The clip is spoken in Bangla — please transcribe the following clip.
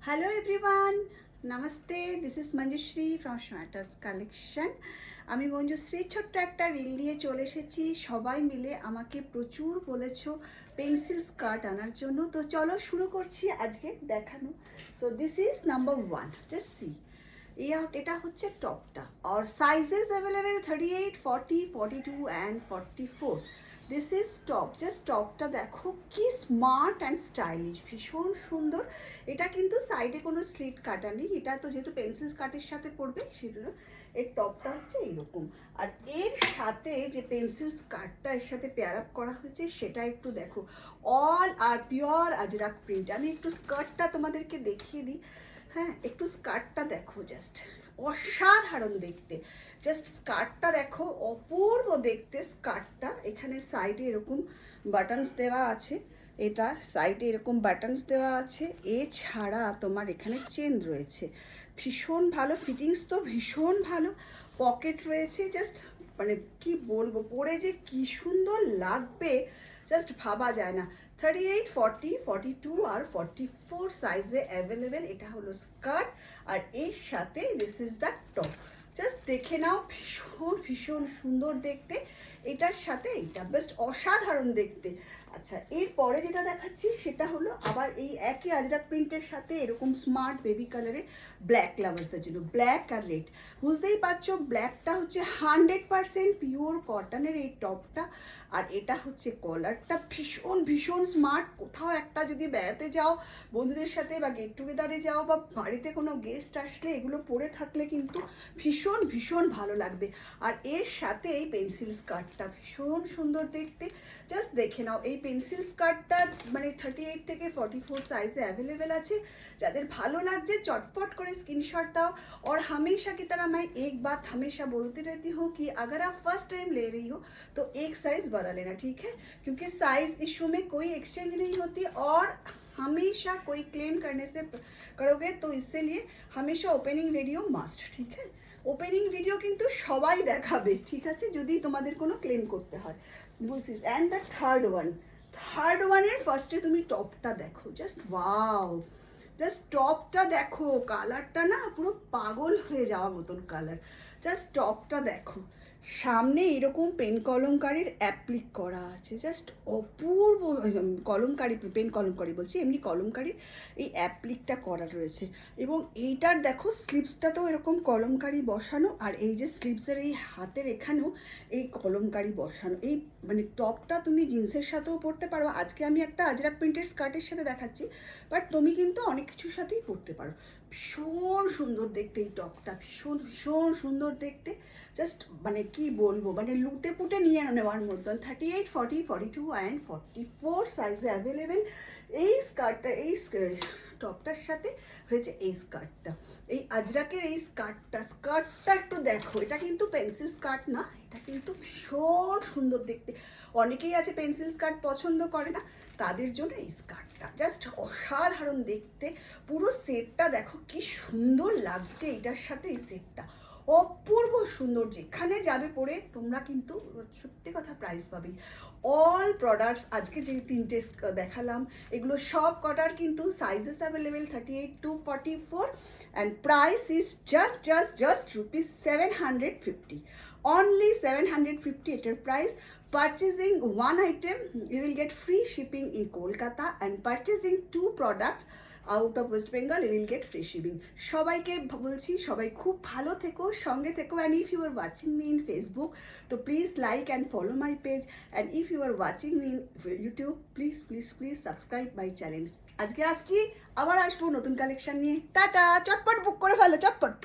Hello everyone, Namaste. This is Manjushri from Shmatas Collection. আমি মঞ্জুশ্রী ছোট্ট একটা রিল নিয়ে চলে এসেছি। সবাই মিলে আমাকে প্রচুর বলেছো পেন্সিল স্কার্ট আনার জন্য, তো চলো শুরু করছি আজকে দেখানো। So this is number 1, just see. এটা হচ্ছে টপটা, আর sizes available 38, 40, 42 and 44। This is top. Just টপটা দেখো কি স্মার্ট অ্যান্ড স্টাইলিশ, ভীষণ সুন্দর। এটা কিন্তু সাইডে কোনো স্লিট কাটা নেই, এটা তো যেহেতু পেন্সিল কাটের সাথে পড়বে সেজন্য এর টপটা হচ্ছে এইরকম। আর এর সাথে যে পেন্সিল স্কার্টটা এর সাথে পেয়ার আপ করা হয়েছে সেটা একটু দেখো, অল আর পিওর আজরাক প্রিন্ট। আমি একটু স্কার্টটা তোমাদেরকে দেখিয়ে দিই। হ্যাঁ, একটু স্কার্টটা দেখো, জাস্ট অসাধারণ দেখতে। জাস্ট স্কার্টটা দেখো, অপূর্ব দেখতে স্কার্টটা। এখানে সাইডে এরকম বাটনস দেওয়া আছে, এটা সাইডে এরকম বাটনস দেওয়া আছে। এছাড়া তোমার এখানে চেন রয়েছে, ভীষণ ভালো ফিটিংস, তো ভীষণ ভালো। পকেট রয়েছে, জাস্ট মানে কি বলবো, পরে যে কি সুন্দর লাগবে জাস্ট ভাবা যায় না। 38, 40, 42 আর 44 সাইজে অ্যাভেলেবেল। এটা হলো স্কার্ট, আর এর সাথে this is the top. Just দেখে নাও, ভীষণ ভীষণ সুন্দর দেখতে। এটার সাথে এটা বেস্ট অসাধারণ দেখতে। আচ্ছা, এরপরে যেটা দেখাচ্ছি সেটা হলো আবার এই একই আজরাক প্রিন্টের সাথে এরকম স্মার্ট বেবি কালারের ব্ল্যাক লাভার্সদের জন্য, ব্ল্যাক আর রেড। বুঝতেই পারছো, ব্ল্যাকটা হচ্ছে 100% পিওর কটনের এই টপটা, আর এটা হচ্ছে কলারটা। ভীষণ ভীষণ স্মার্ট। কোথাও একটা যদি বেড়াতে যাও বন্ধুদের সাথে, বা গেট টুগেদারে যাও, বা বাড়িতে কোনো গেস্ট আসলে এগুলো পরে থাকলে কিন্তু ভীষণ ভীষণ ভালো লাগবে। আর এর সাথে এই পেন্সিল স্কার্টটা ভীষণ সুন্দর দেখতে। জাস্ট দেখে নাও, এই পেন্সিল স্কার্টটা মানে 38 থেকে 44 সাইজে অ্যাভেলেবেল আছে। যাদের ভালো লাগছে चटपट করে स्क्रीनशॉट दाओ। और हमेशा की तरह मैं एक बात हमेशा बोलती रहती हूँ कि अगर आप फर्स्ट टाइम ले रही हो तो एक साइज बड़ा लेना, ठीक है? क्योंकि साइज इशू में कोई एक्सचेंज नहीं होती, और हमेशा कोई क्लेम करने से करोगे तो इससे लिए हमेशा ओपनिंग वीडियो मास्ट, ठीक है? ওপেনিং ভিডিও কিন্তু সবাই দেখাবে, ঠিক আছে, যদি তোমাদের কোনো ক্লেম করতে হয়। বুঝছিস? অ্যান্ড দ্য থার্ড ওয়ানের ফার্স্টে তুমি টপটা দেখো, জাস্ট ওয়াও। জাস্ট টপটা দেখো, কালারটা না পুরো পাগল হয়ে যাওয়ার মতন কালার। জাস্ট টপটা দেখো, সামনে এরকম পেন কলমকারির অ্যাপ্লিক করা আছে, জাস্ট অপূর্ব। কলমকারি, পেন কলমকারি বলছি, এমনি কলমকারির এই অ্যাপ্লিকটা করা রয়েছে। এবং এইটার দেখো স্লিপসটা তো এরকম কলমকারি বসানো, আর এই যে স্লিপসের এই হাতের এখানেও এই কলমকারি বসানো। এই মানে টপটা তুমি জিন্সের সাথেও পরতে পারো। আজকে আমি একটা আজরাক প্রিন্টের স্কার্টের সাথে দেখাচ্ছি, বাট তুমি কিন্তু অনেক কিছুর সাথেই পরতে পারো। ভীষণ সুন্দর দেখতে এই টপটা, ভীষণ ভীষণ সুন্দর দেখতে। জাস্ট মানে কি বলবো, মানে লুটে পুটে নিয়ে নেওয়ার মতন। 38, 40, 42 অ্যান্ড 44 সাইজে অ্যাভেলেবেল। এই স্কার্টটা, এই টপটার সাথে হয়েছে এই স্কার্টটা, এই আজরাকের এই স্কার্টটা একটু দেখো। এটা কিন্তু পেন্সিল স্কার্ট না, এটা কিন্তু ভীষণ সুন্দর দেখতে। অনেকেই আছে পেন্সিল স্কার্ট পছন্দ করে না, তাদের জন্য এই স্কার্টটা জাস্ট অসাধারণ দেখতে। পুরো সেটটা দেখো কি সুন্দর লাগছে, এটার সাথে এই সেটটা অপূর্ব সুন্দর। যেখানে যাবে পরে তোমরা কিন্তু সত্যি কথা প্রাইস পাবে। অল প্রোডাক্টস আজকে যে তিনটে দেখালাম এগুলো সব কটার কিন্তু sizes available 38 to 44, and price is just rupees 750, only 750 এটার price. Purchasing one item you will get free shipping in Kolkata, and purchasing 2 products out of West Bengal you will get free shipping. সবাইকে বলছি, সবাই খুব ভালো থেকো, সঙ্গে থেকো। And if you are watching me in Facebook তো please like and follow my page, and if you are watching me in YouTube please please please subscribe my channel. আজকে আসছি, আবার আসবো নতুন কালেকশন নিয়ে। টাটা, চটপট বুক করে ফেলো, চটপট।